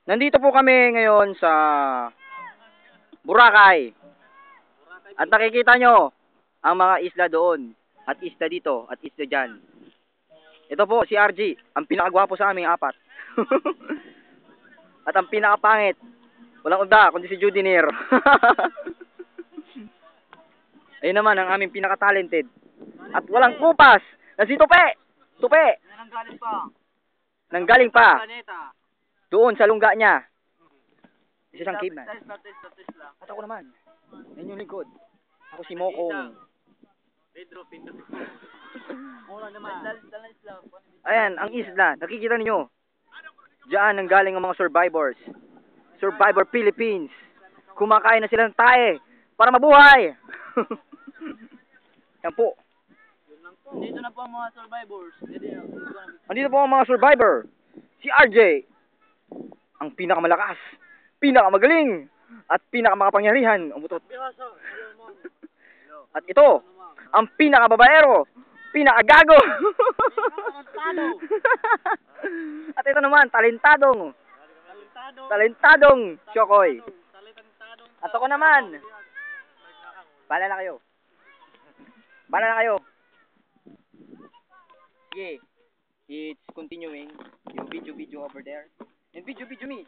Nandito po kami ngayon sa Boracay. At nakikita nyo ang mga isla doon. At isla dito. At isla dyan. Ito po si RG. Ang pinakagwapo sa aming apat. At ang pinakapangit. Walang uda kundi si Judy Nair. Ayun naman ang aming pinaka-talented. At walang kupas na si Tupe. Tupe. Nanggaling pa. Nanggaling pa. Planeta. Doon sa lungga niya. Isa siyang caveman. Tesla. At ako naman. Yan yung likod. Ako si Mokong. Pedro Pinto. Mula naman. Ayan, ang isla. Nakikita niyo. Diyan ang galing ang mga survivors. Survivor Philippines. Kumakain na sila ng tae para mabuhay. Yan po. Dito na po ang mga survivors. Andito po ang mga survivor. Si RJ. Ang pinakamalakas, pinakamagaling, at pinakamakapangyarihan. Umutot. At ito, ang pinakababaero, pinakagago. At ito naman, talentadong Chokoy. At ako naman, bala na kayo. Sige, it's continuing. Yung video over there. And video me.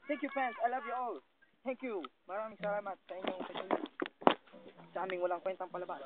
Thank you fans, I love you all. Thank you. Maraming salamat sa inyong pasyensya. Sa aming walang kwentang palabas.